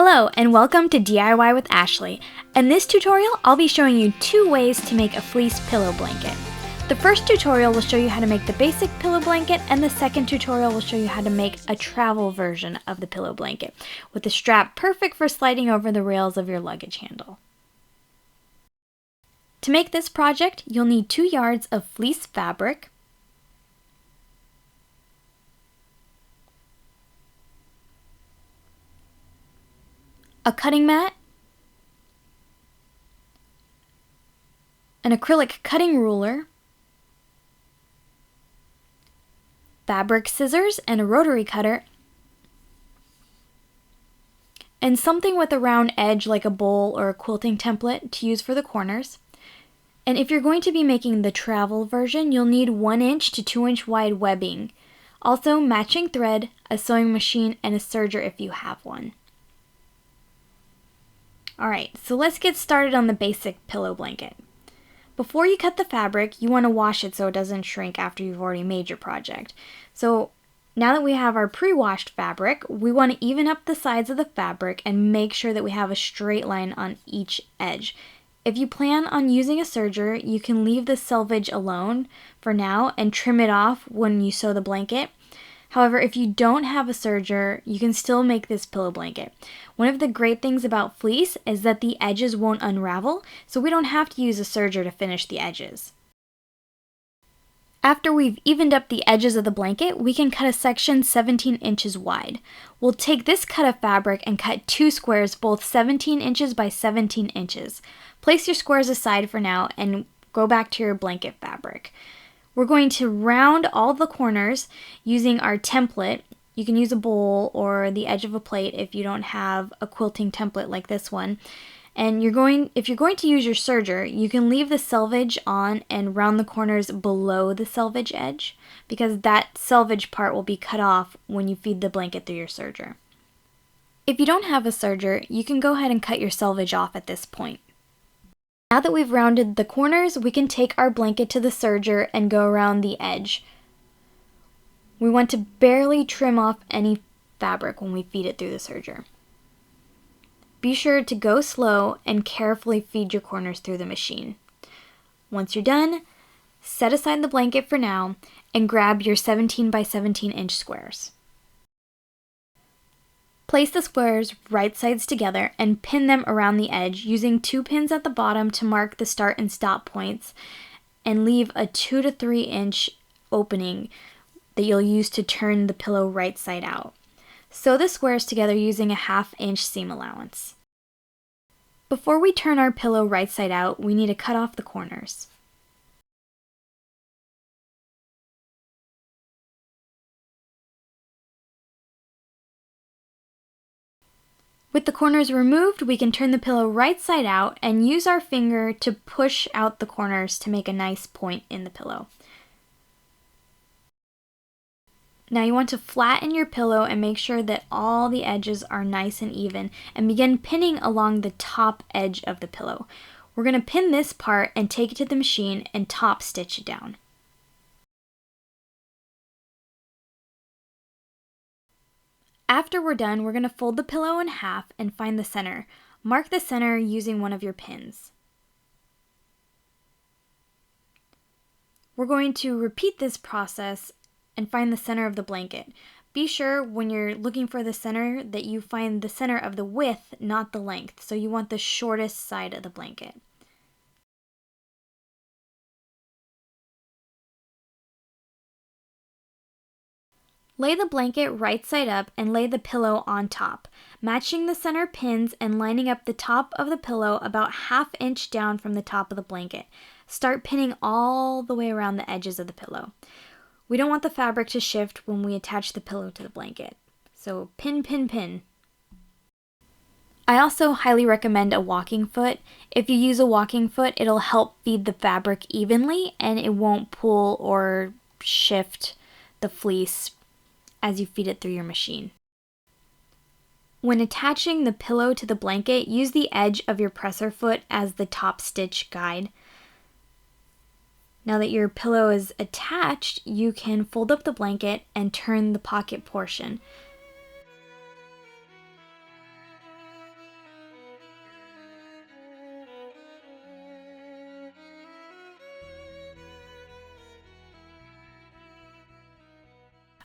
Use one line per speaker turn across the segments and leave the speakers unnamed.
Hello and welcome to DIY with Ashley. In this tutorial, I'll be showing you 2 ways to make a fleece pillow blanket. The first tutorial will show you how to make the basic pillow blanket, and the second tutorial will show you how to make a travel version of the pillow blanket with a strap perfect for sliding over the rails of your luggage handle. To make this project, you'll need 2 yards of fleece fabric, a cutting mat, an acrylic cutting ruler, fabric scissors and a rotary cutter, and something with a round edge like a bowl or a quilting template to use for the corners. And if you're going to be making the travel version, you'll need 1 inch to 2 inch wide webbing. Also matching thread, a sewing machine, and a serger if you have one. Alright, so let's get started on the basic pillow blanket. Before you cut the fabric, you want to wash it so it doesn't shrink after you've already made your project. So now that we have our pre-washed fabric, we want to even up the sides of the fabric and make sure that we have a straight line on each edge. If you plan on using a serger, you can leave the selvage alone for now and trim it off when you sew the blanket. However, if you don't have a serger, you can still make this pillow blanket. One of the great things about fleece is that the edges won't unravel, so we don't have to use a serger to finish the edges. After we've evened up the edges of the blanket, we can cut a section 17 inches wide. We'll take this cut of fabric and cut 2 squares, both 17 inches by 17 inches. Place your squares aside for now and go back to your blanket fabric. We're going to round all the corners using our template. You can use a bowl or the edge of a plate if you don't have a quilting template like this one. And if you're going to use your serger, you can leave the selvage on and round the corners below the selvage edge, because that selvage part will be cut off when you feed the blanket through your serger. If you don't have a serger, you can go ahead and cut your selvage off at this point. Now that we've rounded the corners, we can take our blanket to the serger and go around the edge. We want to barely trim off any fabric when we feed it through the serger. Be sure to go slow and carefully feed your corners through the machine. Once you're done, set aside the blanket for now and grab your 17 by 17 inch squares. Place the squares right sides together and pin them around the edge using 2 pins at the bottom to mark the start and stop points, and leave a 2 to 3 inch opening that you'll use to turn the pillow right side out. Sew the squares together using a 1/2 inch seam allowance. Before we turn our pillow right side out, we need to cut off the corners. With the corners removed, we can turn the pillow right side out and use our finger to push out the corners to make a nice point in the pillow. Now you want to flatten your pillow and make sure that all the edges are nice and even, and begin pinning along the top edge of the pillow. We're going to pin this part and take it to the machine and top stitch it down. After we're done, we're going to fold the pillow in half and find the center. Mark the center using one of your pins. We're going to repeat this process and find the center of the blanket. Be sure when you're looking for the center that you find the center of the width, not the length. So you want the shortest side of the blanket. Lay the blanket right side up and lay the pillow on top, matching the center pins and lining up the top of the pillow about 1/2 inch down from the top of the blanket. Start pinning all the way around the edges of the pillow. We don't want the fabric to shift when we attach the pillow to the blanket. So pin, pin, pin. I also highly recommend a walking foot. If you use a walking foot, it'll help feed the fabric evenly and it won't pull or shift the fleece as you feed it through your machine. When attaching the pillow to the blanket, use the edge of your presser foot as the top stitch guide. Now that your pillow is attached, you can fold up the blanket and turn the pocket portion.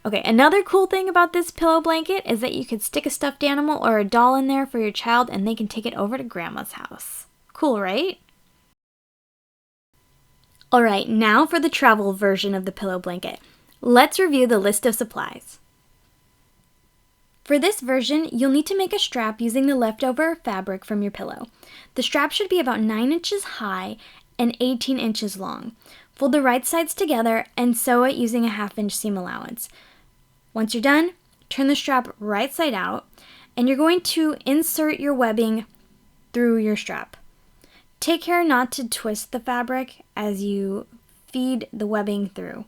Okay, another cool thing about this pillow blanket is that you could stick a stuffed animal or a doll in there for your child and they can take it over to grandma's house. Cool, right? Alright, now for the travel version of the pillow blanket. Let's review the list of supplies. For this version, you'll need to make a strap using the leftover fabric from your pillow. The strap should be about 9 inches high and 18 inches long. Fold the right sides together and sew it using a 1/2 inch seam allowance. Once you're done, turn the strap right side out and you're going to insert your webbing through your strap. Take care not to twist the fabric as you feed the webbing through.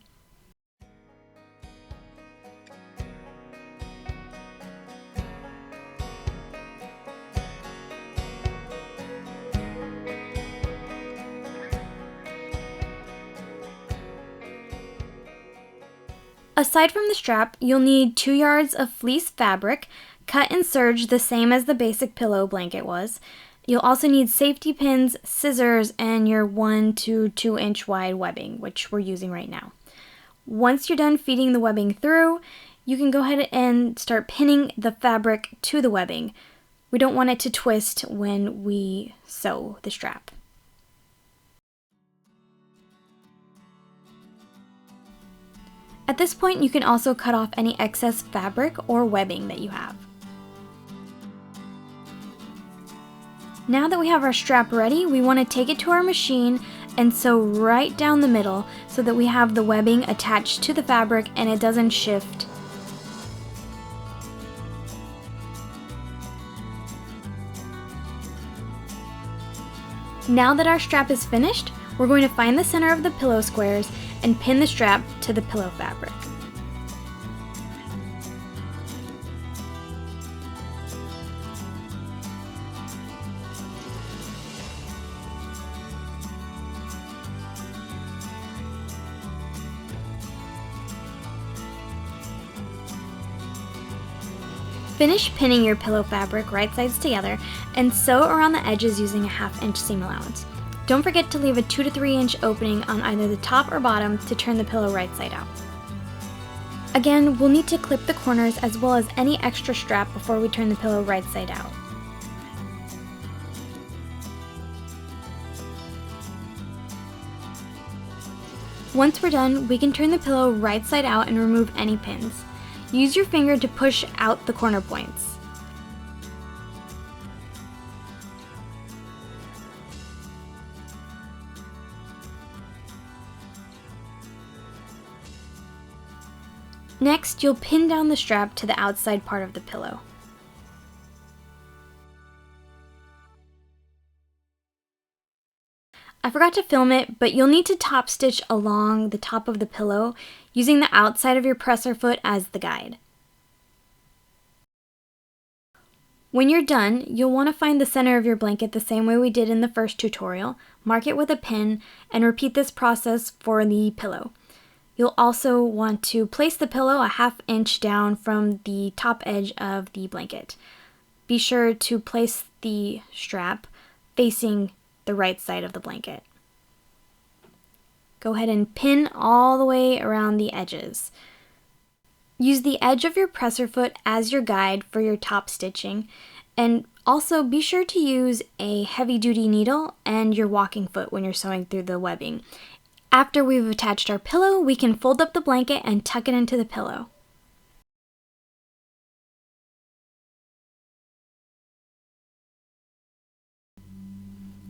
Aside from the strap, you'll need 2 yards of fleece fabric, cut and serge the same as the basic pillow blanket was. You'll also need safety pins, scissors, and your 1 to 2 inch wide webbing, which we're using right now. Once you're done feeding the webbing through, you can go ahead and start pinning the fabric to the webbing. We don't want it to twist when we sew the strap. At this point, you can also cut off any excess fabric or webbing that you have. Now that we have our strap ready, we want to take it to our machine and sew right down the middle so that we have the webbing attached to the fabric and it doesn't shift. Now that our strap is finished, we're going to find the center of the pillow squares and pin the strap to the pillow fabric. Finish pinning your pillow fabric right sides together and sew around the edges using a 1/2 inch seam allowance. Don't forget to leave a 2 to 3 inch opening on either the top or bottom to turn the pillow right side out. Again, we'll need to clip the corners as well as any extra strap before we turn the pillow right side out. Once we're done, we can turn the pillow right side out and remove any pins. Use your finger to push out the corner points. Next, you'll pin down the strap to the outside part of the pillow. I forgot to film it, but you'll need to top stitch along the top of the pillow using the outside of your presser foot as the guide. When you're done, you'll want to find the center of your blanket the same way we did in the first tutorial, mark it with a pin, and repeat this process for the pillow. You'll also want to place the pillow a 1/2 inch down from the top edge of the blanket. Be sure to place the strap facing the right side of the blanket. Go ahead and pin all the way around the edges. Use the edge of your presser foot as your guide for your top stitching, and also be sure to use a heavy-duty needle and your walking foot when you're sewing through the webbing. After we've attached our pillow, we can fold up the blanket and tuck it into the pillow.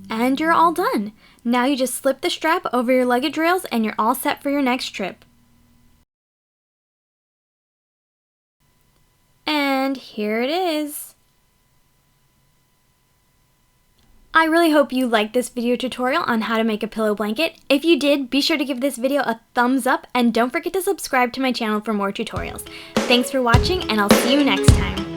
And you're all done. Now you just slip the strap over your luggage rails and you're all set for your next trip. And here it is. I really hope you liked this video tutorial on how to make a pillow blanket. If you did, be sure to give this video a thumbs up and don't forget to subscribe to my channel for more tutorials. Thanks for watching and I'll see you next time.